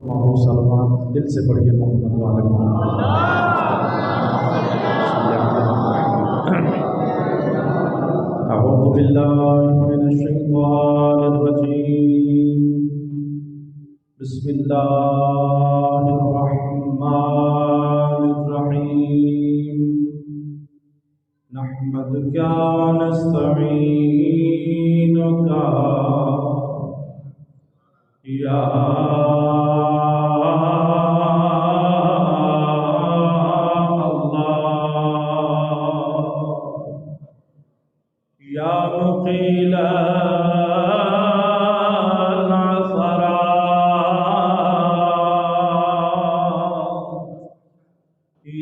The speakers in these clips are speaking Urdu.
محمد سلمان دل سے پڑھیے محمد والے محمد اعوذ باللہ من الشیطان الرجیم بسم اللہ الرحمن الرحیم نحمدک ونستعینک یا مقيل العثرات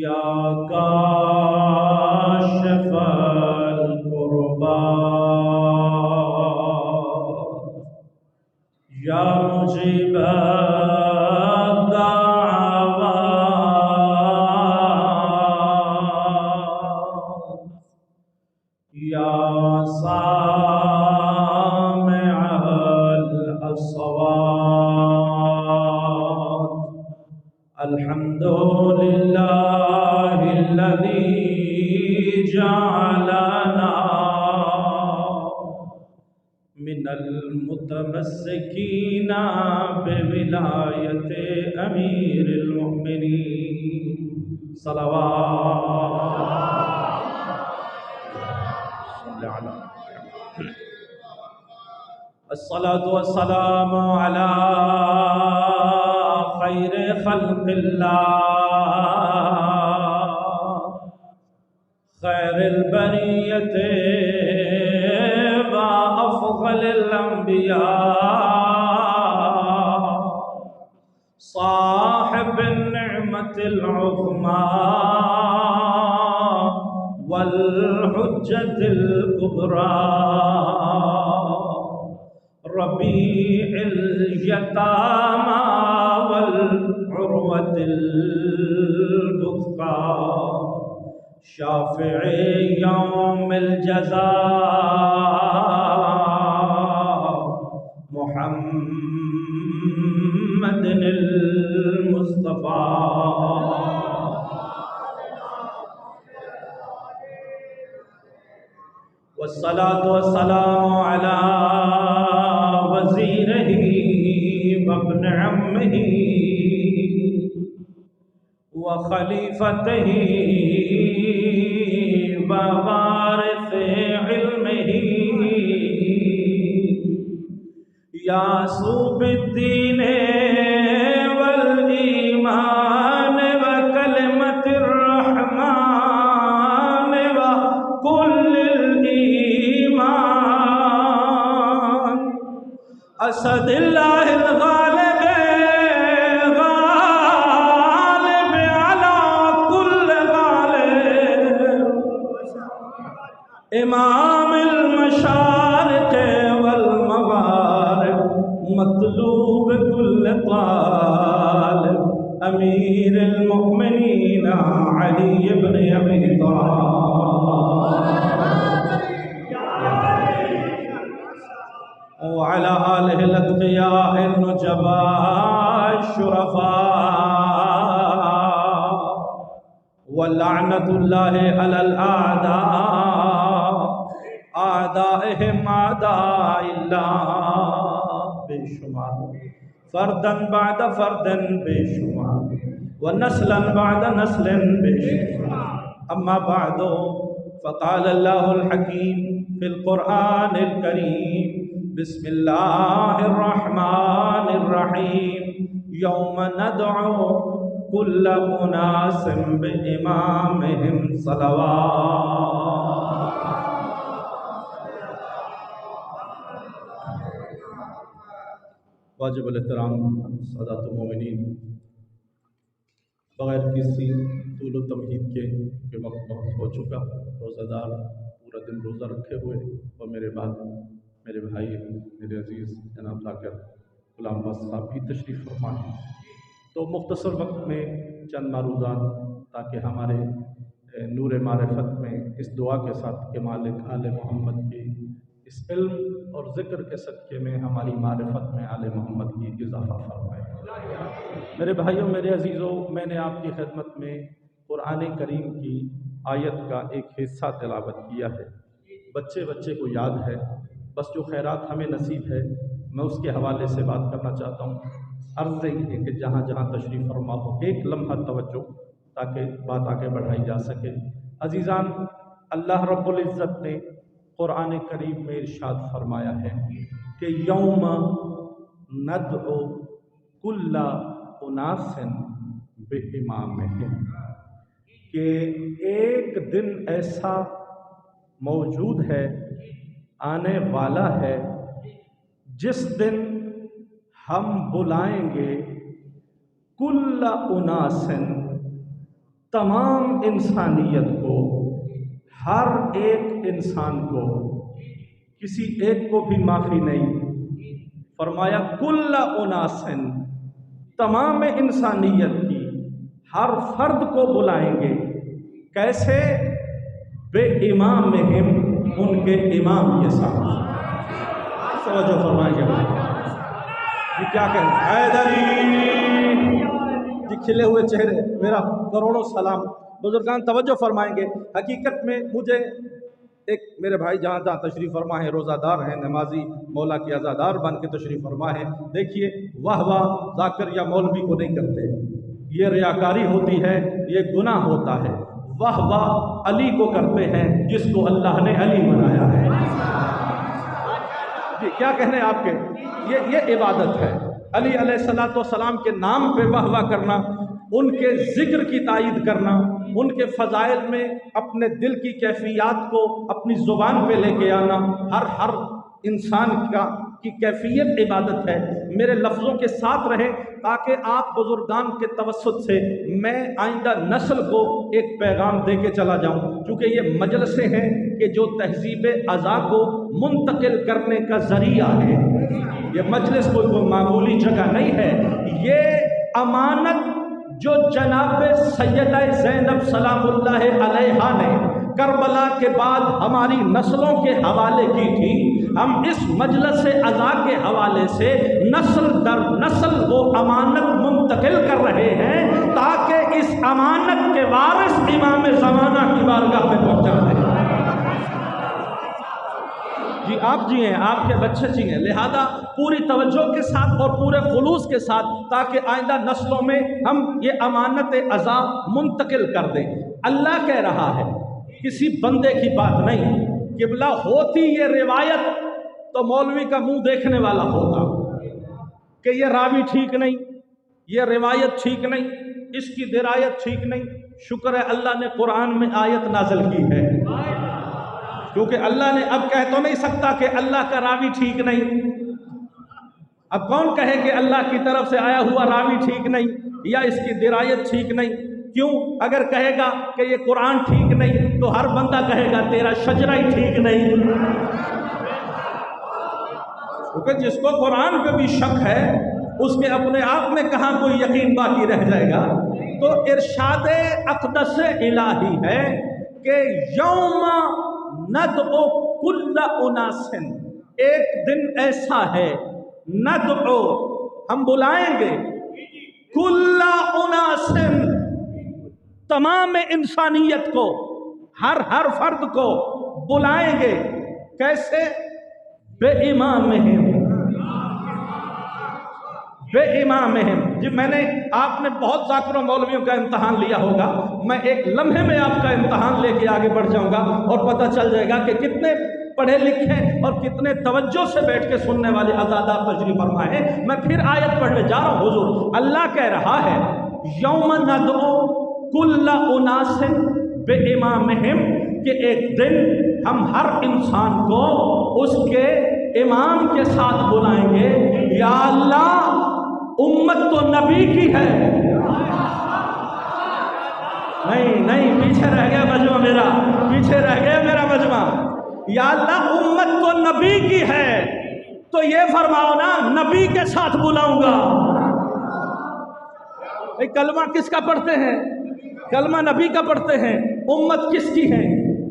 يا كاشف الكربات يا مجيب الدعوات يا سامع الأصوات الحمد لله الذي جعلنا من المتمسكين بولاية أمير المؤمنين صلوات الصلاة والسلام على خير خلق الله خير البرية وأفضل الأنبياء صاحب النعمة العظمى والحجة الكبرى ربيع اليتامى والعروة الوثقى شافع يوم الجزاء محمد المصطفى والصلاة والسلام على وزيره وابن عمه وخليفته ووارث علمه يعصوب الدين والإيمان وكلمة الرحمن وكل الإيمان أسد الله الغالب غالب على كل غالب إمام المشارق والمغارب مطلوب كل طالب أمير المؤمنين علي بن أبي طالب وعلى آله الأتقياء النجباء الشرفاء ولعنة الله على الأعداء أعدائهم أعداء الله بشمار فردا بعد فرد بشمار ونسلا بعد نسل بشمار أما بعد فقال الله الحكيم في القرآن الكريم بسم الله الرحمن الرحيم يوم ندعو كل أناس بإمامهم صلوات واجب الاحترام سادات المومنین بغیر کسی طول و تمہید کے وقت ہو چکا روزہ دار پورا دن روزہ رکھے ہوئے اور میرے بعد میرے بھائی میرے عزیز جناب ذاکر غلام عباس صاحب بھی تشریف فرما ہیں، تو مختصر وقت میں چند معروضات تاکہ ہمارے نور معرفت میں اس دعا کے ساتھ کہ مالک آل محمد کی اس علم اور ذکر کے صدقے میں ہماری معرفت میں آل محمد کی اضافہ فرمائے۔ میرے بھائیوں، میرے عزیزوں، میں نے آپ کی خدمت میں قرآن کریم کی آیت کا ایک حصہ تلاوت کیا ہے۔ بچے کو یاد ہے، بس جو خیرات ہمیں نصیب ہے میں اس کے حوالے سے بات کرنا چاہتا ہوں۔ عرض یہ ہے کہ جہاں جہاں تشریف فرما ہو ایک لمحہ توجہ، تاکہ بات آگے بڑھائی جا سکے۔ عزیزان، اللہ رب العزت نے قرآن کریم میں ارشاد فرمایا ہے کہ یوم ندعو کل اناس بامامہم، کہ ایک دن ایسا موجود ہے، آنے والا ہے، جس دن ہم بلائیں گے کل اناس، تمام انسانیت کو، ہر ایک انسان کو، کسی ایک کو بھی معافی نہیں۔ فرمایا کل اناس، تمام انسانیت کی، ہر فرد کو بلائیں گے۔ کیسے؟ بے امامہم، ان کے امام کے ساتھ۔ توجہ فرمائیں گے یہ کیا کہیں؟ حیدری جی، کھلے ہوئے چہرے، میرا کروڑوں سلام۔ بزرگان توجہ فرمائیں گے۔ حقیقت میں مجھے ایک میرے بھائی جہاں جہاں تشریف فرما ہے، روزہ دار ہیں، نمازی، مولا کے عزادار بن کے تشریف فرما ہے، دیکھیے واہ واہ ذاکر یا مولوی کو نہیں کرتے، یہ ریاکاری ہوتی ہے، یہ گناہ ہوتا ہے۔ واہ واہ علی کو کرتے ہیں، جس کو اللہ نے علی بنایا ہے۔ جی کیا کہنے آپ کے؟ یہ عبادت ہے۔ علی علیہ السلام کے نام پہ واہ واہ کرنا، ان کے ذکر کی تائید کرنا، ان کے فضائل میں اپنے دل کی کیفیات کو اپنی زبان پہ لے کے آنا، ہر انسان کی کیفیت عبادت ہے۔ میرے لفظوں کے ساتھ رہیں تاکہ آپ بزرگان کے توسط سے میں آئندہ نسل کو ایک پیغام دے کے چلا جاؤں، کیونکہ یہ مجلسیں ہیں کہ جو تہذیب ازا کو منتقل کرنے کا ذریعہ ہے۔ یہ مجلس کوئی معمولی جگہ نہیں ہے، یہ امانت جو جناب سیدہ زینب سلام اللہ علیہا نے کربلا کے بعد ہماری نسلوں کے حوالے کی تھی، ہم اس مجلس ازا کے حوالے سے نسل در نسل وہ امانت منتقل کر رہے ہیں، تاکہ اس امانت کے وارث امام زمانہ کی بارگاہ میں پہنچا دیں۔ جی آپ جی ہیں، آپ کے بچے جی ہیں، لہذا پوری توجہ کے ساتھ اور پورے خلوص کے ساتھ، تاکہ آئندہ نسلوں میں ہم یہ امانت ازا منتقل کر دیں۔ اللہ کہہ رہا ہے، کسی بندے کی بات نہیں۔ قبلہ ہوتی یہ روایت تو مولوی کا منہ دیکھنے والا ہوتا کہ یہ راوی ٹھیک نہیں، یہ روایت ٹھیک نہیں، اس کی درایت ٹھیک نہیں۔ شکر ہے اللہ نے قرآن میں آیت نازل کی ہے، کیونکہ اللہ نے اب کہہ تو نہیں سکتا کہ اللہ کا راوی ٹھیک نہیں۔ اب کون کہے کہ اللہ کی طرف سے آیا ہوا راوی ٹھیک نہیں یا اس کی درایت ٹھیک نہیں؟ کیوں؟ اگر کہے گا کہ یہ قرآن ٹھیک نہیں تو ہر بندہ کہے گا تیرا شجرہ ہی ٹھیک نہیں، کیونکہ جس کو قرآن پہ بھی شک ہے اس کے اپنے آپ میں کہاں کوئی یقین باقی رہ جائے گا۔ تو ارشاد اقدس الہی ہے کہ یوم ندعو کل اناس، ایک دن ایسا ہے، ندعو ہم بلائیں گے، کل اناس تمام انسانیت کو، ہر فرد کو بلائیں گے۔ کیسے؟ بے امامہم، بے امامہم۔ جی میں نے، آپ نے بہت ذاکروں مولویوں کا امتحان لیا ہوگا، میں ایک لمحے میں آپ کا امتحان لے کے آگے بڑھ جاؤں گا اور پتہ چل جائے گا کہ کتنے پڑھے لکھے اور کتنے توجہ سے بیٹھ کے سننے والے عزادار تشریف فرما ہے۔ میں پھر آیت پڑھنے جا رہا ہوں حضور۔ اللہ کہہ رہا ہے یوم ندعو کل اناس بے امامہم، کہ ایک دن ہم ہر انسان کو اس کے امام کے ساتھ بلائیں گے۔ یا اللہ، امت تو نبی کی ہے، نہیں پیچھے رہ گیا مجمع میرا، پیچھے رہ گیا میرا مجمع۔ یا اللہ، امت تو نبی کی ہے، تو یہ فرماؤ نا نبی کے ساتھ بلاؤں گا۔ کلمہ کس کا پڑھتے ہیں؟ کلمہ نبی کا پڑھتے ہیں۔ امت کس کی ہے؟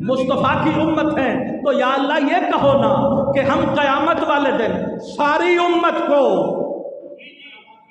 مصطفیٰ کی امت ہے۔ تو یا اللہ یہ کہو نا کہ ہم قیامت والے دن ساری امت کو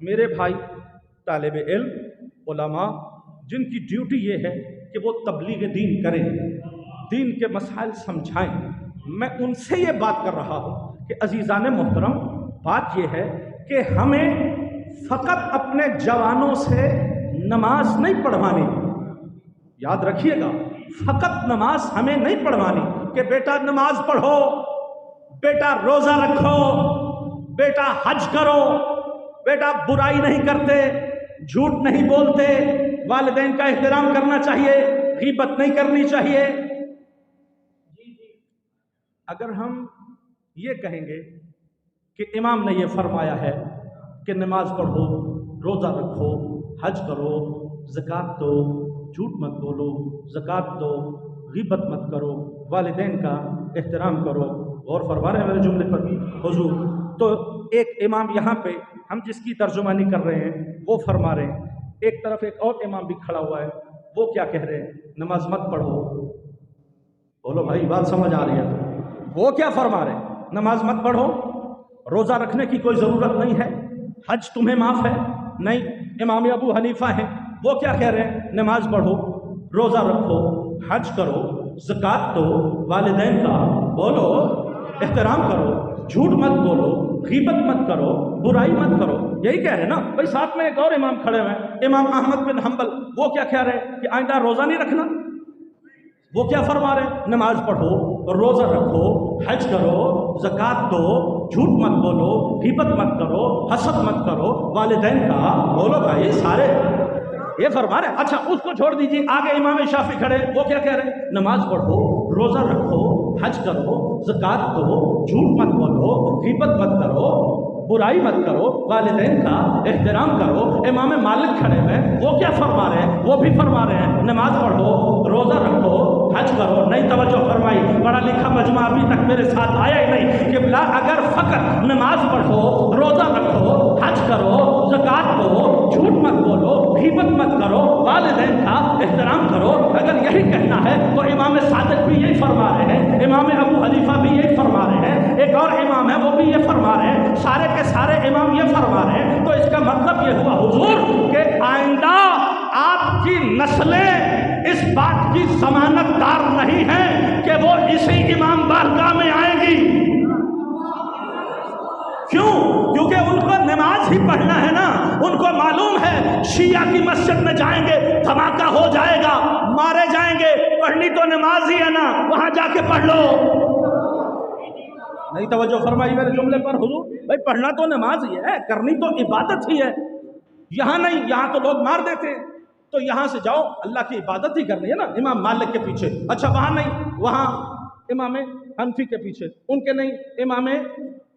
میرے بھائی طالب علم علماء جن کی ڈیوٹی یہ ہے کہ وہ تبلیغ دین کریں، دین کے مسائل سمجھائیں، میں ان سے یہ بات کر رہا ہوں کہ عزیزان محترم بات یہ ہے کہ ہمیں فقط اپنے جوانوں سے نماز نہیں پڑھوانی، یاد رکھیے گا، فقط نماز ہمیں نہیں پڑھوانی کہ بیٹا نماز پڑھو، بیٹا روزہ رکھو، بیٹا حج کرو، بیٹا برائی نہیں کرتے، جھوٹ نہیں بولتے، والدین کا احترام کرنا چاہیے، غیبت نہیں کرنی چاہیے۔ اگر ہم یہ کہیں گے کہ امام نے یہ فرمایا ہے کہ نماز پڑھو، روزہ رکھو، حج کرو، زکوٰۃ دو، جھوٹ مت بولو، زکوٰۃ دو، غیبت مت کرو، والدین کا احترام کرو، غور فرما رہے ہیں میرے جملے پر حضور؟ تو ایک امام یہاں پہ ہم جس کی ترجمانی کر رہے ہیں وہ فرما رہے ہیں، ایک طرف ایک اور امام بھی کھڑا ہوا ہے، وہ کیا کہہ رہے ہیں؟ نماز مت پڑھو۔ بولو بھائی، بات سمجھ آ رہی ہے؟ وہ کیا فرما رہے ہیں؟ نماز مت پڑھو، روزہ رکھنے کی کوئی ضرورت نہیں ہے، حج تمہیں معاف ہے نہیں۔ امام ابو حنیفہ ہیں، وہ کیا کہہ رہے ہیں؟ نماز پڑھو، روزہ رکھو، حج کرو، زکوٰۃ دو، والدین کا بولو احترام کرو، جھوٹ مت بولو، غیبت مت کرو، برائی مت کرو، یہی کہہ رہے ہیں نا بھائی۔ ساتھ میں ایک اور امام کھڑے ہوئے ہیں، امام احمد بن حنبل، وہ کیا کہہ رہے ہیں کہ آئندہ روزہ نہیں رکھنا۔ وہ کیا فرما رہے ہیں؟ نماز پڑھو، روزہ رکھو، حج کرو، زکوٰۃ دو، جھوٹ مت بولو، غیبت مت کرو، حسد مت کرو، والدین کا بولو بھائی، سارے یہ فرما رہے ہیں۔ اچھا اس کو چھوڑ دیجیے، آگے امام شافعی کھڑے، وہ کیا کہہ رہے ہیں؟ نماز پڑھو، روزہ رکھو، حج کرو، زکوٰۃ دو، جھوٹ مت بولو، غیبت مت کرو، برائی مت کرو، والدین کا احترام کرو۔ امام مالک کھڑے ہیں، وہ کیا فرما رہے ہیں؟ وہ بھی فرما رہے ہیں نماز پڑھو، روزہ رکھو، حج کرو۔ نہیں توجہ فرمائی، پڑھا لکھا مجمع ابھی تک میرے ساتھ آیا ہی نہیں کہ بلا اگر فقط نماز پڑھو، روزہ رکھو، حج کرو، زکوٰۃ دو، جھوٹ مت بولو، غیبت مت کرو، والدین کا احترام کرو، اگر یہی کہنا ہے تو امام صادق بھی یہی فرما رہے ہیں، امام ابو حنیفہ بھی یہی فرما رہے ہیں، ایک اور امام ہے وہ بھی یہ فرما رہے ہیں، سارے کے سارے امام یہ فرما رہے ہیں۔ تو اس کا مطلب یہ ہوا حضور کہ آئندہ آپ کی نسلیں اس بات کی ضمانت دار نہیں ہیں کہ وہ اسی امام بارگاہ میں آئیں گی۔ کیوں؟ کیونکہ ان کو نماز ہی پڑھنا ہے نا، ان کو معلوم ہے شیعہ کی مسجد میں جائیں گے دھماکہ ہو جائے گا، مارے جائیں گے، پڑھنی تو نماز ہی ہے نا، وہاں جا کے پڑھ لو۔ نہیں توجہ فرمائی میرے جملے پر حضور؟ بھائی پڑھنا تو نماز ہی ہے، کرنی تو عبادت ہی ہے، یہاں نہیں، یہاں تو لوگ مار دیتے ہیں، تو یہاں سے جاؤ اللہ کی عبادت ہی کرنی ہے نا، امام مالک کے پیچھے۔ اچھا وہاں نہیں، وہاں امام حنفی کے پیچھے، ان کے نہیں، امام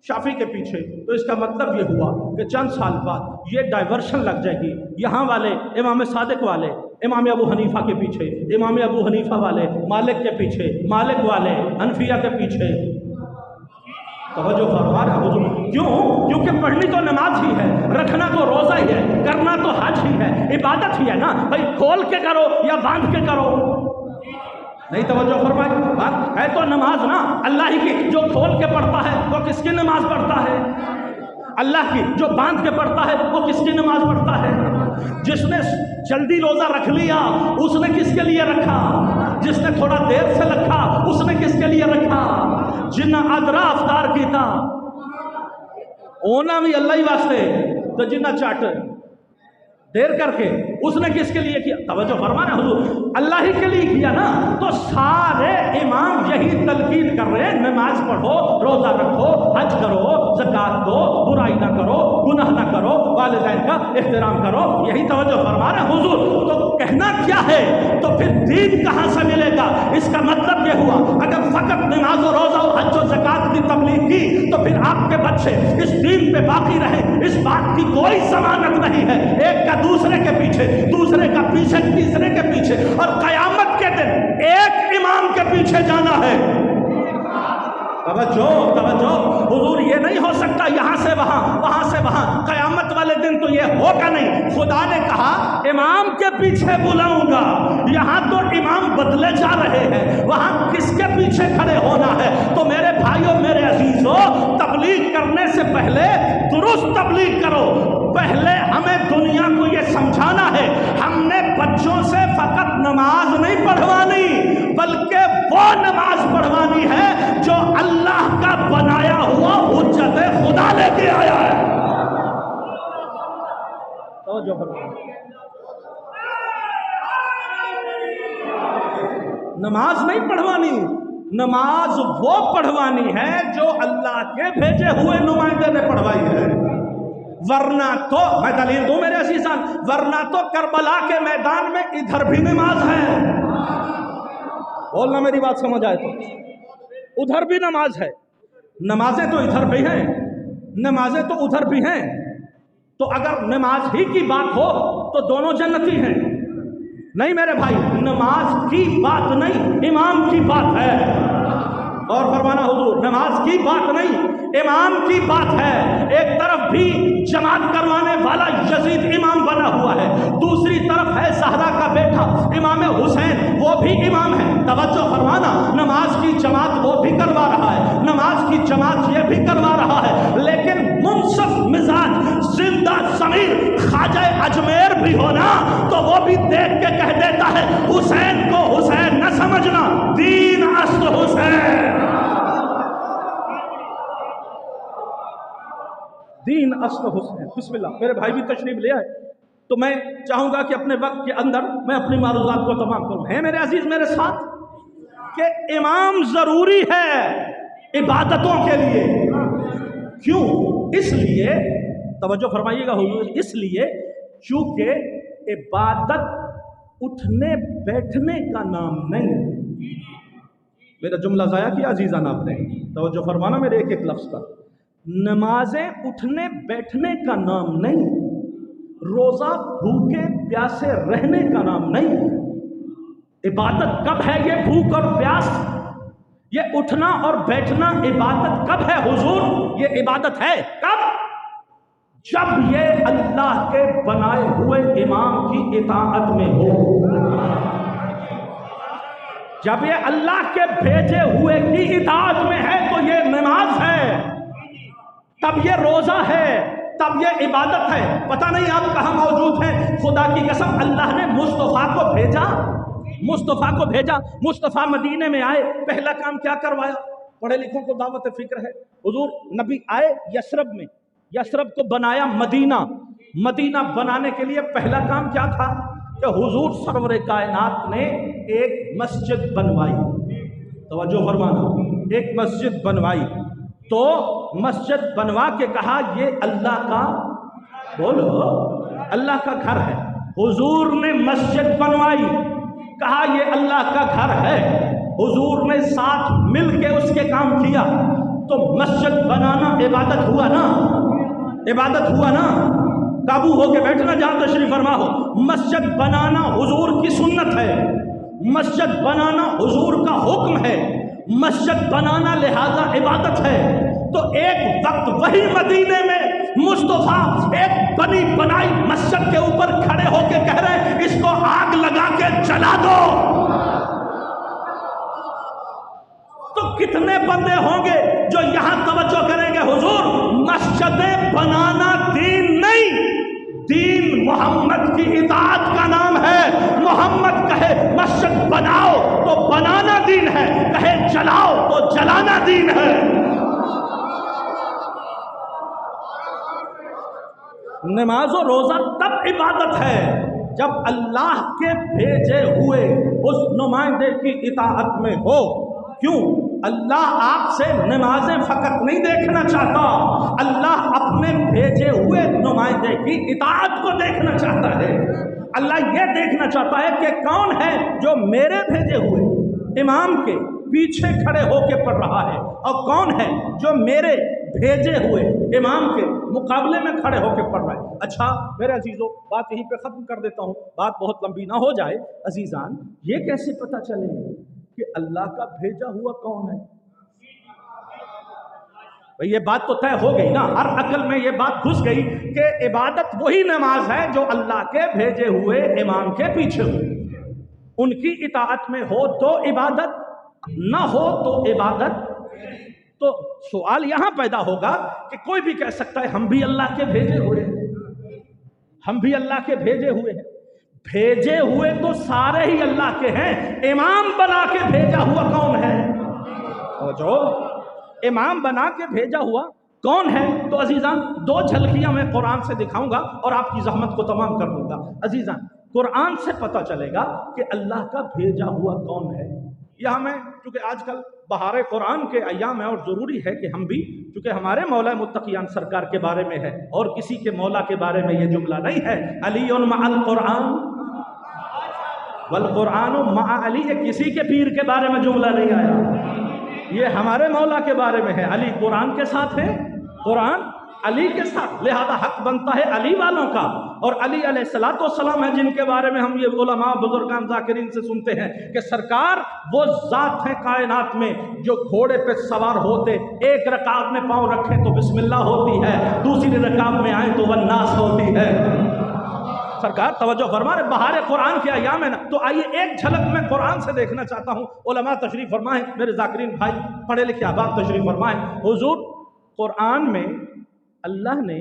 شافعی کے پیچھے۔ تو اس کا مطلب یہ ہوا کہ چند سال بعد یہ ڈائیورشن لگ جائے گی، یہاں والے امام صادق والے امام ابو حنیفہ کے پیچھے، امام ابو حنیفہ والے مالک کے پیچھے، مالک والے حنفیہ کے پیچھے۔ توجہ فرما رہے حضور؟ کیوں؟ کیونکہ پڑھنی تو نماز ہی ہے، رکھنا تو روزہ ہی ہے، کرنا تو حج ہی ہے، عبادت ہی ہے نا بھائی، کھول کے کرو یا باندھ کے کرو۔ نہیں توجہ فرمائی، بات ہے تو نماز نا اللہ ہی کی، جو کھول کے پڑھتا ہے وہ کس کی نماز پڑھتا ہے؟ اللہ کی۔ جو باندھ کے پڑھتا ہے وہ کس کی نماز پڑھتا ہے؟ جس نے جلدی روزہ رکھ لیا اس نے کس کے لیے رکھا؟ جس نے تھوڑا دیر سے رکھا اس نے کس کے لیے رکھا؟ جن ادرا افطار کیتا اونا بھی اللہ ہی واسطے، تو جنہ چاٹ دیر کر کے اس نے کس کے لیے کیا؟ توجہ فرمانا حضور، اللہ ہی کے لیے کیا نا۔ تو سارے امام یہی تلقین کر رہے ہیں، نماز پڑھو، روزہ رکھو، حج کرو، زکوٰۃ دو، برائی نہ کرو، گناہ نہ کرو، والدین کا احترام کرو، یہی توجہ فرما رہے ہیں حضور۔ تو کہنا کیا ہے؟ تو پھر دین کہاں سے ملے گا؟ اس کا مطلب یہ ہوا اگر فقط نماز و روزہ و حج و زکوٰۃ کی تبلیغ کی تو پھر آپ کے بچے اس دین پہ باقی رہے، اس بات کی کوئی ضمانت نہیں ہے۔ ایک کا دوسرے کے پیچھے، دوسرے کا پیچھے، تیسرے کے پیچھے، اور قیامت کے دن ایک امام کے پیچھے جانا ہے۔ توجہ توجہ، حضور یہ نہیں ہو سکتا یہاں سے وہاں وہاں سے وہاں، قیامت والے دن تو یہ ہوگا نہیں۔ خدا نے کہا امام کے پیچھے بلاؤں گا، یہاں تو امام بدلے جا رہے ہیں، وہاں کس کے پیچھے کھڑے ہونا ہے؟ تو میرے بھائیوں میرے عزیزوں، تبلیغ کرنے سے پہلے درست تبلیغ کرو۔ پہلے ہمیں دنیا کو یہ سمجھانا ہے ہم نے بچوں سے فقط نماز نہیں پڑھوانی، بلکہ وہ نماز پڑھوانی ہے جو اللہ کا بنایا ہوا حجت خدا لے کے آیا ہے۔ نماز نہیں پڑھوانی، نماز وہ پڑھوانی ہے جو اللہ کے بھیجے ہوئے نمائندے نے پڑھوائی ہے۔ ورنہ تو میں دلیل دوں میرے عزیزان، ورنہ تو کربلا کے میدان میں ادھر بھی نماز ہے، بولنا میری بات سمجھ آئے تو، ادھر بھی نماز ہے، نمازیں تو ادھر بھی ہیں، نمازیں تو ادھر بھی ہیں، تو اگر نماز ہی کی بات ہو تو دونوں جنتی ہیں۔ نہیں میرے بھائی، نماز کی بات نہیں، امام کی بات ہے۔ اور فرمانا حضور، نماز کی بات نہیں، امام کی بات ہے۔ ایک طرف بھی جماعت کروانے والا یزید امام بنا ہوا ہے، دوسری طرف ہے زہرا کا بیٹا امام حسین، وہ بھی امام ہے۔ توجہ فرمانا، نماز کی جماعت وہ بھی کروا رہا ہے، نماز کی جماعت یہ بھی کروا رہا ہے، لیکن منصف مزاج زندہ ضمیر خواجہ اجمیر بھی ہونا تو وہ بھی دیکھ کے کہہ دیتا ہے حسین کو حسین نہ سمجھنا، دین اصل حسین، دین اصل حسین۔ بسم اللہ، میرے بھائی بھی تشریف لے آئے تو میں چاہوں گا کہ اپنے وقت کے اندر میں اپنی معروضات کو تمام کروں۔ ہے میرے عزیز میرے ساتھ کہ امام ضروری ہے عبادتوں کے لیے۔ کیوں؟ اس لیے توجہ فرمائیے گا حضور، اس لیے چونکہ عبادت اٹھنے بیٹھنے کا نام نہیں۔ میرا جملہ ضائع کیا عزیزان آپ نے، توجہ فرمانا میرے ایک ایک لفظ پر۔ نمازیں اٹھنے بیٹھنے کا نام نہیں، روزہ بھوکے پیاسے رہنے کا نام نہیں۔ عبادت کب ہے یہ بھوک اور پیاس؟ یہ اٹھنا اور بیٹھنا عبادت کب ہے حضور؟ یہ عبادت ہے کب؟ جب یہ اللہ کے بنائے ہوئے امام کی اطاعت میں ہو، جب یہ اللہ کے بھیجے ہوئے کی اطاعت میں ہے تو یہ نماز ہے، تب یہ روزہ ہے، تب یہ عبادت ہے۔ پتہ نہیں آپ کہاں موجود ہیں، خدا کی قسم اللہ نے مصطفیٰ کو بھیجا، مصطفیٰ کو بھیجا، مصطفیٰ مدینے میں آئے، پہلا کام کیا کروایا؟ پڑھے لکھوں کو دعوت فکر ہے، حضور نبی آئے یثرب میں، یثرب کو بنایا مدینہ، مدینہ بنانے کے لیے پہلا کام کیا تھا کہ حضور سرور کائنات نے ایک مسجد بنوائی۔ توجہ فرمانا، ایک مسجد بنوائی تو مسجد بنوا کے کہا یہ اللہ کا، بولو اللہ کا گھر ہے۔ حضور نے مسجد بنوائی، کہا یہ اللہ کا گھر ہے، حضور نے ساتھ مل کے اس کے کام کیا تو مسجد بنانا عبادت ہوا نا، عبادت ہوا نا۔ قابو ہو کے بیٹھنا جہاں تشریف فرما ہو، مسجد بنانا حضور کی سنت ہے، مسجد بنانا حضور کا حکم ہے، مسجد بنانا لہذا عبادت ہے۔ تو ایک وقت وہی مدینے میں مصطفیٰ ایک بنی بنائی مسجد کے اوپر کھڑے ہو کے کہہ رہے ہیں اس کو آگ لگا کے جلا دو، تو کتنے بندے ہوں گے جو یہاں توجہ کریں گے حضور مسجدیں بنانا دین نہیں، دین محمد کی اطاعت کا نام ہے۔ محمد کہے مسجد بناؤ تو بنانا دین ہے، کہے جلاؤ تو جلانا دین ہے۔ نماز و روزہ تب عبادت ہے جب اللہ کے بھیجے ہوئے اس نمائندے کی اطاعت میں ہو۔ کیوں؟ اللہ آپ سے نمازیں فقط نہیں دیکھنا چاہتا، اللہ اپنے بھیجے ہوئے نمائندے کی اطاعت کو دیکھنا چاہتا ہے۔ اللہ یہ دیکھنا چاہتا ہے کہ کون ہے جو میرے بھیجے ہوئے امام کے پیچھے کھڑے ہو کے پڑھ رہا ہے، اور کون ہے جو میرے بھیجے ہوئے امام کے مقابلے میں کھڑے ہو کے پڑھ رہا ہے۔ اچھا میرے عزیزوں، بات یہیں پہ ختم کر دیتا ہوں، بات بہت لمبی نہ ہو جائے۔ عزیزان، یہ کیسے پتہ چلے کہ اللہ کا بھیجا ہوا کون ہے؟ بھئی یہ بات تو طے ہو گئی نا، ہر عقل میں یہ بات گھس گئی کہ عبادت وہی نماز ہے جو اللہ کے بھیجے ہوئے امام کے پیچھے ہو، ان کی اطاعت میں ہو تو عبادت، نہ ہو تو عبادت۔ تو سوال یہاں پیدا ہوگا کہ کوئی بھی کہہ سکتا ہے ہم بھی اللہ کے بھیجے ہوئے ہیں، ہم بھی اللہ کے بھیجے ہوئے ہیں۔ بھیجے ہوئے تو سارے ہی اللہ کے ہیں، امام بنا کے بھیجا ہوا کون ہے؟ جو امام بنا کے بھیجا ہوا کون ہے؟ تو عزیزان دو جھلکیاں میں قرآن سے دکھاؤں گا اور آپ کی زحمت کو تمام کر دوں گا۔ عزیزان قرآن سے پتہ چلے گا کہ اللہ کا بھیجا ہوا کون ہے۔ یہاں میں چونکہ آج کل بہار قرآن کے ایام ہے اور ضروری ہے کہ ہم بھی، چونکہ ہمارے مولا متقیان سرکار کے بارے میں ہے اور کسی کے مولا کے بارے میں یہ جملہ نہیں ہے علی مع القرآن والقرآن مع علی، یہ کسی کے پیر کے بارے میں جملہ نہیں آیا، یہ ہمارے مولا کے بارے میں ہے۔ علی قرآن کے ساتھ ہے، قرآن علی کے ساتھ، لہذا حق بنتا ہے علی والوں کا، اور علی علیہ السلام ہے جن کے بارے میں ہم یہ علماء بزرگان ذاکرین سے سنتے ہیں کہ سرکار وہ ذات ہے کائنات میں جو گھوڑے پہ سوار ہوتے ایک رکعت میں پاؤں رکھیں تو بسم اللہ ہوتی ہے، دوسری رکعت میں آئیں تو والناس ہوتی ہے۔ سرکار توجہ فرما رہے، بہار قرآن کے ایام ہے نا، تو آئیے ایک جھلک میں قرآن سے دیکھنا چاہتا ہوں۔ علماء تشریف فرمائیں، میرے ذاکرین بھائی پڑھے لکھے احباب تشریف فرمائیں۔ حضور قرآن میں اللہ نے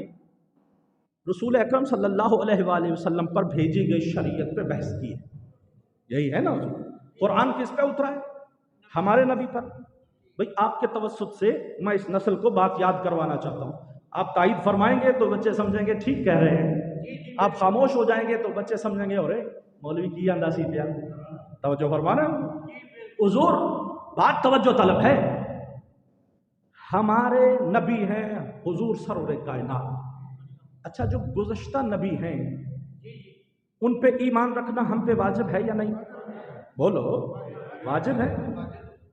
رسول اکرم صلی اللہ علیہ وآلہ وسلم پر بھیجی گئی شریعت پہ بحث کی ہے، یہی ہے نا حضور۔ قرآن کس پہ اترا ہے؟ ہمارے نبی پر۔ بھئی آپ کے توسط سے میں اس نسل کو بات یاد کروانا چاہتا ہوں۔ آپ تائید فرمائیں گے تو بچے سمجھیں گے ٹھیک کہہ رہے ہیں، آپ خاموش ہو جائیں گے تو بچے سمجھیں گے اورے مولوی کی اندازی پیا۔ توجہ فرما رہے ہیں حضور، بات توجہ طلب ہے۔ ہمارے نبی ہیں حضور سرور کائنات، اچھا جو گزشتہ نبی ہیں ان پہ ایمان رکھنا ہم پہ واجب ہے یا نہیں؟ بولو، واجب ہے۔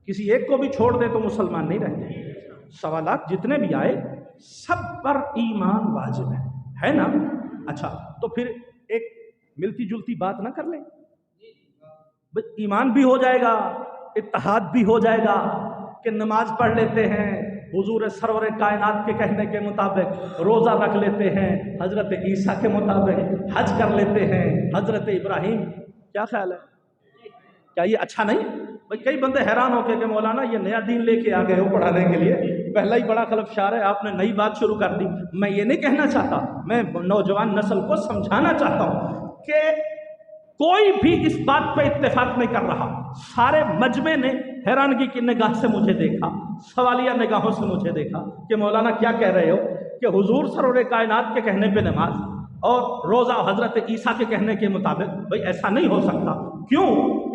کسی ایک کو بھی چھوڑ دے تو مسلمان نہیں رہتے۔ سوالات جتنے بھی آئے سب پر ایمان واجب ہے نا؟ اچھا تو پھر ایک ملتی جلتی بات نہ کر لیں، ایمان بھی ہو جائے گا، اتحاد بھی ہو جائے گا کہ نماز پڑھ لیتے ہیں حضور سرور کائنات کے کہنے کے مطابق، روزہ رکھ لیتے ہیں حضرت عیسیٰ کے مطابق، حج کر لیتے ہیں حضرت ابراہیم۔ کیا خیال ہے؟ کیا یہ اچھا نہیں؟ بھئی کئی بندے حیران ہو کے کہ مولانا یہ نیا دین لے کے آ گئے ہو پڑھانے کے لیے، پہلا ہی بڑا خلفشار ہے، آپ نے نئی بات شروع کر دی۔ میں یہ نہیں کہنا چاہتا، میں نوجوان نسل کو سمجھانا چاہتا ہوں کہ کوئی بھی اس بات پہ اتفاق نہیں کر رہا۔ سارے مجمع نے حیرانگی کی نگاہ سے مجھے دیکھا، سوالیہ نگاہوں سے مجھے دیکھا کہ مولانا کیا کہہ رہے ہو کہ حضور سرور کائنات کے کہنے پہ نماز اور روزہ حضرت عیسیٰ کے کہنے کے مطابق۔ بھئی ایسا نہیں ہو سکتا۔ کیوں؟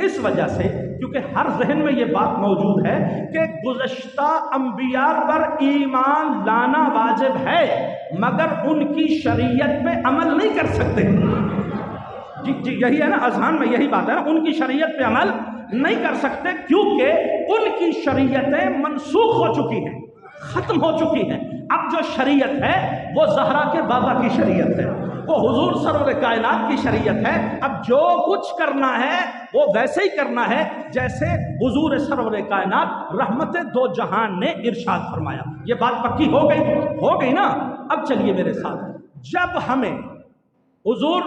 اس وجہ سے کیونکہ ہر ذہن میں یہ بات موجود ہے کہ گزشتہ انبیاء پر ایمان لانا واجب ہے مگر ان کی شریعت پہ عمل نہیں کر سکتے۔ جی یہی ہے نا، اذہان میں یہی بات ہے نا، ان کی شریعت پہ عمل نہیں کر سکتے کیونکہ ان کی شریعتیں منسوخ ہو چکی ہیں، ختم ہو چکی ہیں۔ اب جو شریعت ہے وہ زہرا کے بابا کی شریعت ہے، وہ حضور سرور کائنات کی شریعت ہے۔ اب جو کچھ کرنا ہے وہ ویسے ہی کرنا ہے جیسے حضور سرور کائنات رحمت دو جہان نے ارشاد فرمایا۔ یہ بات پکی ہو گئی نا؟ اب چلیے میرے ساتھ، جب ہمیں حضور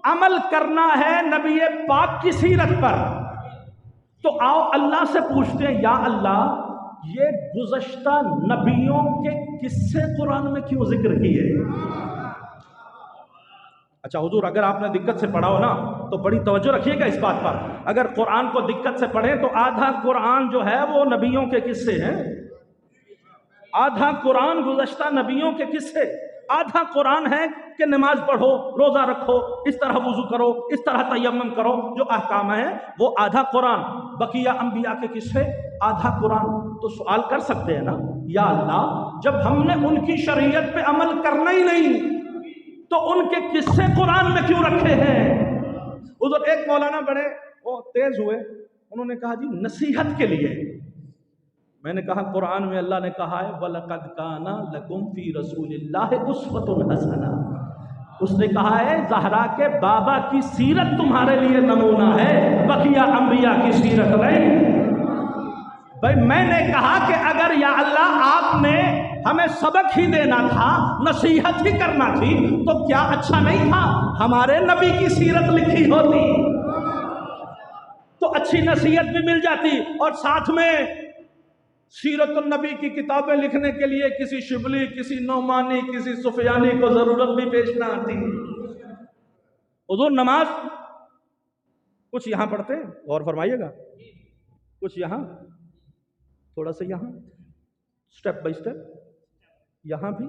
عمل کرنا ہے نبی پاک کی سیرت پر تو آؤ اللہ سے پوچھتے ہیں، یا اللہ یہ گزشتہ نبیوں کے قصے قرآن میں کیوں ذکر کیے؟ اچھا حضور اگر آپ نے دقت سے پڑھا ہو نا تو بڑی توجہ رکھیے گا اس بات پر، اگر قرآن کو دقت سے پڑھیں تو آدھا قرآن جو ہے وہ نبیوں کے قصے ہیں، آدھا قرآن گزشتہ نبیوں کے قصے، آدھا قرآن ہے کہ نماز پڑھو، روزہ رکھو، اس طرح وضو کرو، اس طرح تیمم کرو، جو احکام ہیں وہ آدھا قرآن، بقیہ انبیاء کے قصے آدھا قرآن۔ تو سوال کر سکتے ہیں نا، یا اللہ جب ہم نے ان کی شریعت پہ عمل کرنا ہی نہیں تو ان کے قصے قرآن میں کیوں رکھے ہیں؟ ادھر ایک مولانا بڑے وہ تیز ہوئے، انہوں نے کہا جی نصیحت کے لیے۔ میں نے کہا قرآن میں اللہ نے کہا ہے وَلَقَدْ كَانَ لَكُمْ فِي رَسُولِ اللَّهِ أُسْوَةٌ حَسَنَةٌ، اس نے کہا ہے زہرا کے بابا کی سیرت تمہارے لیے نمونہ ہے، بقیہ انبیاء کی سیرت نہیں۔ بھائی میں نے کہا کہ اگر یا اللہ آپ نے ہمیں سبق ہی دینا تھا، نصیحت ہی کرنا تھی، تو کیا اچھا نہیں تھا ہمارے نبی کی سیرت لکھی ہوتی تو اچھی نصیحت بھی مل جاتی، اور ساتھ میں سیرت النبی کی کتابیں لکھنے کے لیے کسی شبلی، کسی نعمانی، کسی سفیانی کو ضرورت بھی پیش نہ آتی۔ حضور نماز کچھ یہاں پڑھتے ہیں، غور فرمائیے گا، کچھ یہاں، تھوڑا سا یہاں، سٹیپ بائی سٹیپ یہاں بھی،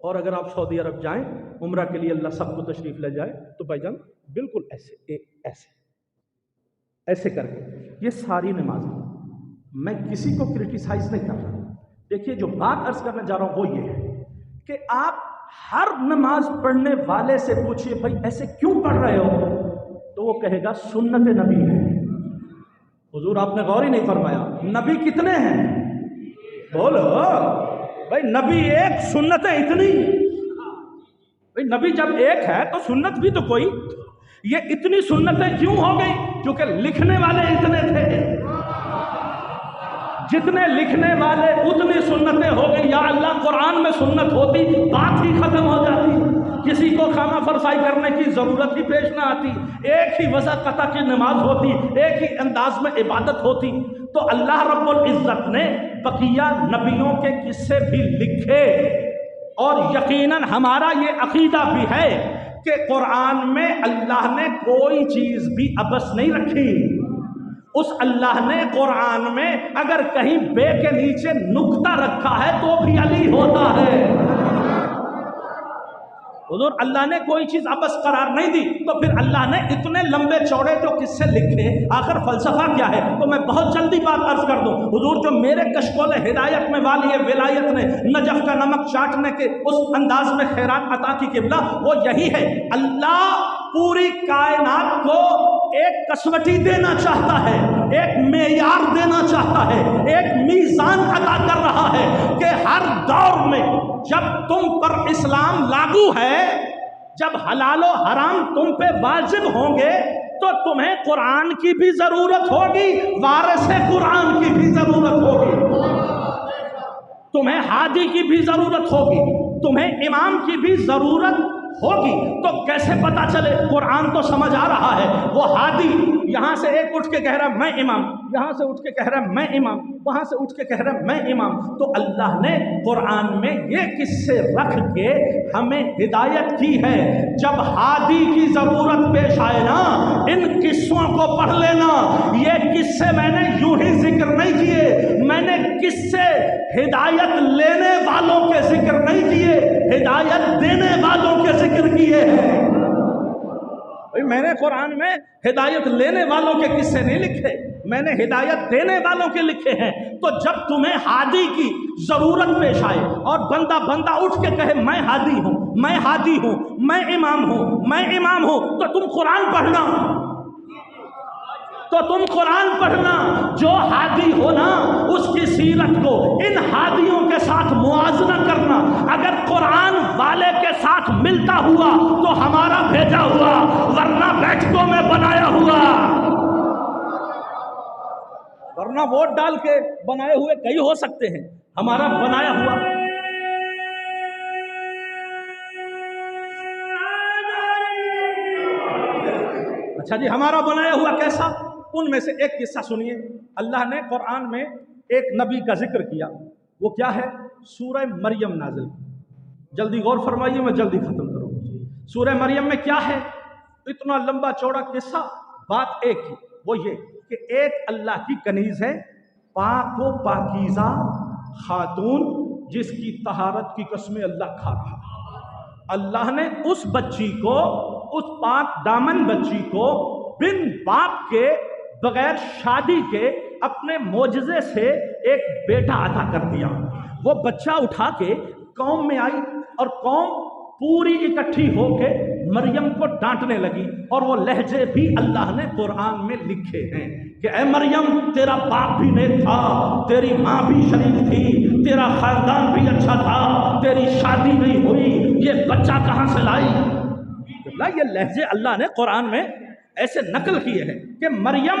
اور اگر آپ سعودی عرب جائیں عمرہ کے لیے، اللہ سب کو تشریف لے جائے، تو بھائی جان بالکل ایسے ایسے ایسے کر کے یہ ساری نماز ہے۔ میں کسی کو کرٹیسائز نہیں کر رہا۔ دیکھیے جو بات عرض کرنے جا رہا ہوں وہ یہ ہے کہ آپ ہر نماز پڑھنے والے سے پوچھئے بھائی ایسے کیوں پڑھ رہے ہو، تو وہ کہے گا سنت نبی ہے۔ حضور آپ نے غور ہی نہیں فرمایا، نبی کتنے ہیں؟ بولو بھائی، نبی ایک، سنتیں اتنی۔ بھائی نبی جب ایک ہے تو سنت بھی تو کوئی۔ یہ اتنی سنتیں کیوں ہو گئی؟ کیونکہ لکھنے والے اتنے تھے، جتنے لکھنے والے اتنی سنتیں ہو گئی۔ یا اللہ قرآن میں سنت ہوتی بات ہی ختم ہو جاتی، کسی کو خامہ فرسائی کرنے کی ضرورت ہی پیش نہ آتی، ایک ہی وضع قطع کی نماز ہوتی، ایک ہی انداز میں عبادت ہوتی۔ تو اللہ رب العزت نے بقیہ نبیوں کے قصے بھی لکھے، اور یقیناً ہمارا یہ عقیدہ بھی ہے کہ قرآن میں اللہ نے کوئی چیز بھی عبث نہیں رکھی۔ اس اللہ نے قرآن میں اگر کہیں بے کے نیچے نقطہ رکھا ہے تو بھی علی ہوتا ہے۔ حضور اللہ نے کوئی چیز عبث قرار نہیں دی، تو پھر اللہ نے اتنے لمبے چوڑے جو قصے لکھے، آخر فلسفہ کیا ہے؟ تو میں بہت جلدی بات عرض کر دوں، حضور جو میرے کشکول ہدایت میں والی ولایت نے نجف کا نمک چاٹنے کے اس انداز میں خیرات عطا کی قبلہ، وہ یہی ہے۔ اللہ پوری کائنات کو ایک کسوٹی دینا چاہتا ہے، ایک معیار دینا چاہتا ہے، ایک میزان عطا کر رہا ہے کہ ہر دور میں جب تم پر اسلام لاگو ہے، جب حلال و حرام تم پہ واجب ہوں گے، تو تمہیں قرآن کی بھی ضرورت ہوگی، وارث قرآن کی بھی ضرورت ہوگی، تمہیں ہادی کی بھی ضرورت ہوگی، تمہیں امام کی بھی ضرورت ہوگی۔ تو کیسے پتا چلے؟ قرآن تو سمجھ آ رہا ہے، وہ ہادی یہاں سے ایک اٹھ کے کہہ رہا ہے میں امام، یہاں سے اٹھ کے کہہ رہا ہے میں امام، وہاں سے اٹھ کے کہہ رہا ہے میں امام۔ تو اللہ نے قرآن میں یہ قصے رکھ کے ہمیں ہدایت کی ہے، جب ہادی کی ضرورت پیش آئے نا، ان قصوں کو پڑھ لینا۔ یہ قصے میں نے یوں ہی ذکر نہیں کیے، میں نے قصے ہدایت لینے والوں کے ذکر نہیں کیے، ہدایت دینے والوں کے ذکر کیے ہیں۔ میں نے قرآن میں ہدایت لینے والوں کے قصے نہیں لکھے، میں نے ہدایت دینے والوں کے لکھے ہیں۔ تو جب تمہیں ہادی کی ضرورت پیش آئے اور بندہ اٹھ کے کہے میں ہادی ہوں، میں ہادی ہوں، میں امام ہوں، میں امام ہوں، تو تم قرآن پڑھنا، تو تم قرآن پڑھنا۔ جو ہادی ہونا اس کی سیرت کو ان ہادیوں کے ساتھ موازنہ کرنا، اگر قرآن والے کے ساتھ ملتا ہوا تو ہمارا بھیجا ہوا، ورنہ بیٹھکوں میں بنایا ہوا، ورنہ ووٹ ڈال کے بنائے ہوئے کئی ہو سکتے ہیں، ہمارا بنایا ہوا۔ اچھا جی، ہمارا بنایا ہوا کیسا؟ ان میں سے ایک قصہ سنیے۔ اللہ نے قرآن میں ایک نبی کا ذکر کیا، وہ کیا ہے؟ سورہ مریم نازل کی۔ جلدی غور فرمائیے، میں جلدی ختم کروں۔ سورہ مریم میں کیا ہے؟ اتنا لمبا چوڑا قصہ، بات ایک ہی، وہ یہ کہ ایک اللہ کی کنیز ہے، پاک و پاکیزہ خاتون، جس کی طہارت کی قسمیں اللہ کھا رہا۔ اللہ نے اس بچی کو، اس پاک دامن بچی کو بن باپ کے، بغیر شادی کے، اپنے معجزے سے ایک بیٹا عطا کر دیا۔ وہ بچہ اٹھا کے قوم میں آئی، اور قوم پوری اکٹھی ہو کے مریم کو ڈانٹنے لگی، اور وہ لہجے بھی اللہ نے قرآن میں لکھے ہیں کہ اے مریم، تیرا باپ بھی نیک تھا، تیری ماں بھی شریف تھی، تیرا خاندان بھی اچھا تھا، تیری شادی نہیں ہوئی، یہ بچہ کہاں سے لائی؟ یہ لہجے اللہ نے قرآن میں ایسے نقل کیے ہیں کہ مریم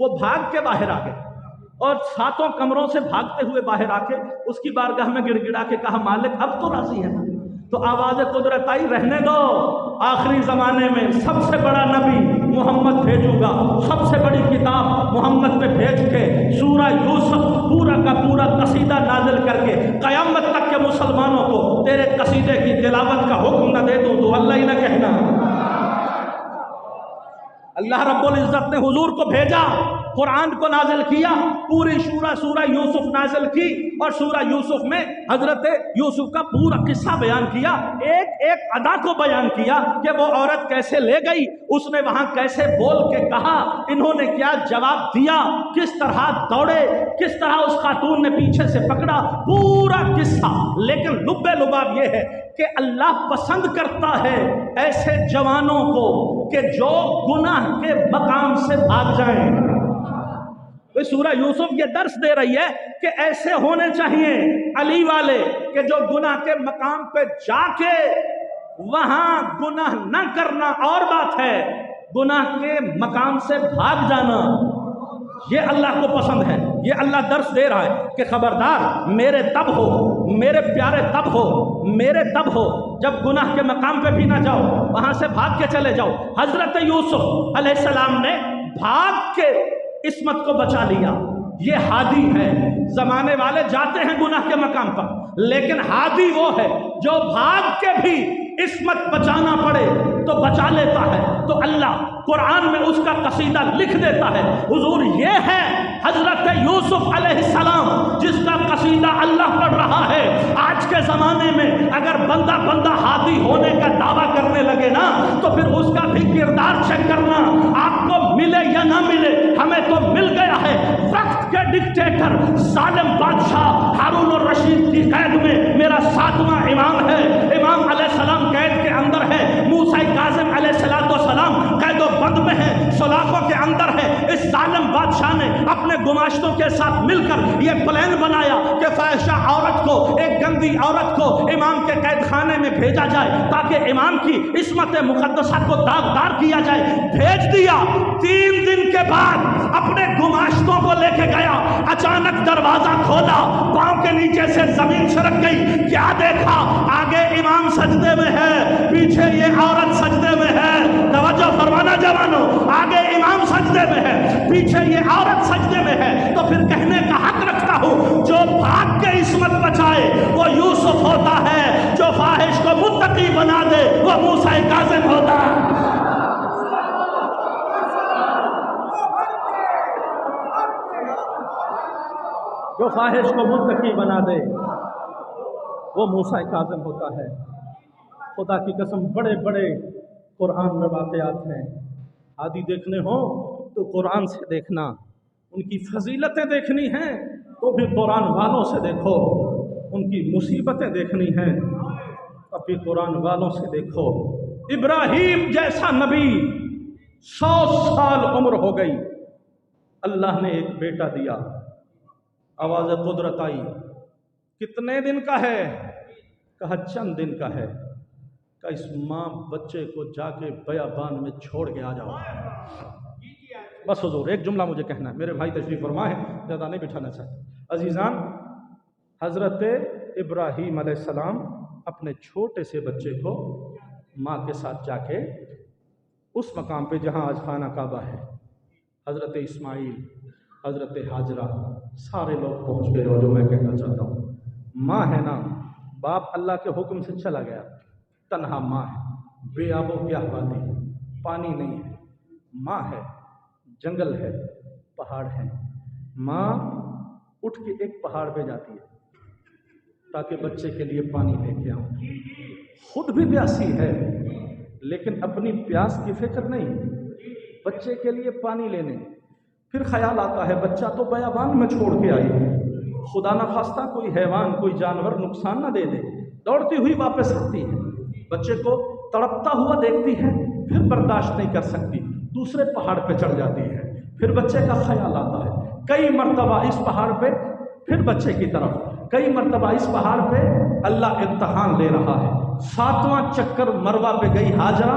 وہ بھاگ کے باہر آ گئے اور 7 کمروں سے بھاگتے ہوئے باہر آ کے اس کی بارگاہ میں گڑ گڑا کے کہا مالک اب تو راضی ہے نا؟ تو آواز قدرت آئی رہنے دو، آخری زمانے میں سب سے بڑا نبی محمد بھیجوں گا، سب سے بڑی کتاب محمد پہ بھیج کے سورہ یوسف پورا کا پورا قصیدہ نازل کر کے قیامت تک کے مسلمانوں کو تیرے قصیدے کی تلاوت کا حکم نہ دے دوں تو اللہ ہی نہ کہنا۔ اللہ رب العزت نے حضور کو بھیجا، قرآن کو نازل کیا، پوری سورہ یوسف نازل کی اور سورہ یوسف میں حضرت یوسف کا پورا قصہ بیان کیا، ایک ایک ادا کو بیان کیا کہ وہ عورت کیسے لے گئی، اس نے وہاں کیسے بول کے کہا، انہوں نے کیا جواب دیا، کس طرح دوڑے، کس طرح اس خاتون نے پیچھے سے پکڑا، پورا قصہ۔ لیکن لب لباب یہ ہے کہ اللہ پسند کرتا ہے ایسے جوانوں کو کہ جو گناہ کے مقام سے بھاگ جائیں۔ سورہ یوسف یہ درس دے رہی ہے کہ ایسے ہونے چاہیے علی والے کہ جو گناہ کے مقام پہ جا کے وہاں گناہ نہ کرنا اور بات ہے، گناہ کے مقام سے بھاگ جانا یہ اللہ کو پسند ہے۔ یہ اللہ درس دے رہا ہے کہ خبردار میرے تب ہو، میرے پیارے تب ہو، میرے تب ہو جب گناہ کے مقام پہ بھی نہ جاؤ، وہاں سے بھاگ کے چلے جاؤ۔ حضرت یوسف علیہ السلام نے بھاگ کے عصمت کو بچا لیا۔ یہ ہادی ہے، زمانے والے جاتے ہیں گناہ کے مقام پر، لیکن ہادی وہ ہے جو بھاگ کے بھی عصمت بچانا پڑے تو بچا لیتا ہے۔ تو اللہ قرآن میں اس کا قصیدہ لکھ دیتا ہے۔ حضور یہ ہے حضرت یوسف علیہ السلام جس کا قصیدہ اللہ پڑھ رہا ہے۔ آج کے زمانے میں اگر بندہ ہادی ہونے کا دعویٰ کرنے لگے نا تو پھر اس کا بھی کردار چیک کرنا، آپ کو ملے یا نہ ملے، ہمیں تو مل گیا ہے۔ وقت کے ڈکٹیٹر ظالم بادشاہ ہارون الرشید کی قید میں میرا 7واں امام ہے، امام علیہ السلام قید کے اندر ہے، موسیٰ کاظم علیہ السلام قید و بند میں ہے، سلاخوں کے اندر ہے۔ اس ظالم بادشاہ نے اپنے گماشتوں کے ساتھ مل کر یہ پلان بنایا کہ فاحشہ عورت کو، ایک گندی عورت کو امام کے قید خانے میں بھیجا جائے تاکہ امام کی عصمت مقدسہ کو داغدار کیا جائے۔ بھیج دیا، 3 دن کے بعد اپنے گماشتوں کو لے کے گیا، اچانک دروازہ کھولا، پاؤں کے نیچے سے زمین سرک گئی، کیا دیکھا؟ آگے امام سجدے میں ہے، پیچھے یہ عورت سجدے میں ہے۔ توجہ فرمانا جوانوں، آگے امام سجدے میں ہے، پیچھے یہ عورت سجدے میں ہے۔ تو پھر کہنے کا حق رکھتا ہوں جو بھاگ کے عصمت بچائے وہ یوسف ہوتا ہے، جو فاحش کو متقی بنا دے وہ موسیٰ کاظم ہوتا ہے۔ جو فاحش کو متقی بنا دے وہ موسیٰ کاظم ہوتا ہے۔ خدا کی قسم بڑے بڑے قرآن میں واقعات ہیں، عادی دیکھنے ہوں تو قرآن سے دیکھنا، ان کی فضیلتیں دیکھنی ہیں تو پھر قرآن والوں سے دیکھو، ان کی مصیبتیں دیکھنی ہیں تو پھر قرآن والوں سے دیکھو۔ ابراہیم جیسا نبی 100 سال عمر ہو گئی، اللہ نے ایک بیٹا دیا، آواز قدرت آئی، کتنے دن کا ہے؟ کہا چند دن کا ہے۔ کہ اس ماں بچے کو جا کے بیابان میں چھوڑ کے آ جاؤ۔ بس حضور ایک جملہ مجھے کہنا ہے، میرے بھائی تشریف فرما ہے، زیادہ نہیں بٹھانا چاہتا۔ عزیزان، حضرت ابراہیم علیہ السلام اپنے چھوٹے سے بچے کو ماں کے ساتھ جا کے اس مقام پہ جہاں آج خانہ کعبہ ہے، حضرت اسماعیل، حضرت ہاجرہ، سارے لوگ پہنچ گئے۔ اور جو میں کہنا چاہتا ہوں، ماں ہے نا، باپ اللہ کے حکم سے چلا گیا، تنہا ماں ہے، بے آب و گیاہ وادی، پانی نہیں ہے، ماں ہے، جنگل ہے، پہاڑ ہے۔ ماں اٹھ کے ایک پہاڑ پہ جاتی ہے تاکہ بچے کے لیے پانی لے کے آؤں، خود بھی پیاسی ہے لیکن اپنی پیاس کی فکر نہیں، بچے کے لیے پانی لینے۔ پھر خیال آتا ہے بچہ تو بیابان میں چھوڑ کے آئی ہے، خدا نہ خواستہ کوئی حیوان، کوئی جانور نقصان نہ دے دے، دوڑتی ہوئی واپس آتی ہے، بچے کو تڑپتا ہوا دیکھتی ہے، پھر برداشت نہیں کر سکتی، دوسرے پہاڑ پہ چڑھ جاتی ہے۔ پھر بچے کا خیال آتا ہے، کئی مرتبہ اس پہاڑ پہ، پھر بچے کی طرف، کئی مرتبہ اس پہاڑ پہ اللہ امتحان لے رہا ہے۔ 7واں چکر مروہ پہ گئی ہاجرہ،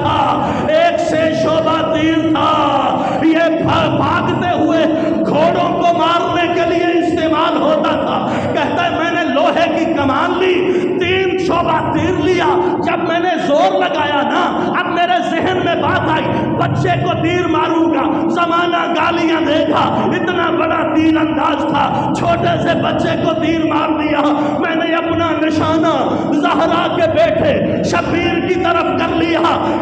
تھا، ایک سے شعبہ تیر تھا، یہ بھاگتے ہوئے گھوڑوں کو مارنے کے لیے استعمال ہوتا تھا۔ کہتا ہے میں نے لوہے کی کمان لی، 3 شعبہ تیر لیا، جب میں نے زور لگایا نا، اب میرے ذہن میں بات آئی بچے کو تیر ماروں گا، زمانہ گالیاں دے گا، اتنا بڑا تیر انداز تھا، چھوٹے سے بچے کو تیر مار دیا۔ میں نے اپنا نشانہ زہرا کے بیٹے شبیر کی طرف کر لیا۔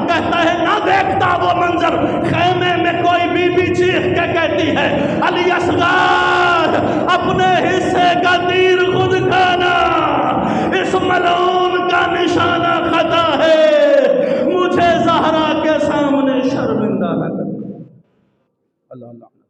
کہتا ہے نہ دیکھتا وہ منظر، خیمے میں کوئی بی بی چیخ کے کہتی ہے علی اصغر اپنے حصے کا تیر خود کھانا، اس ملعون کا نشانہ خطا ہے، مجھے زہرا کے سامنے شرمندہ نہ کرنا۔ اللہ اللہ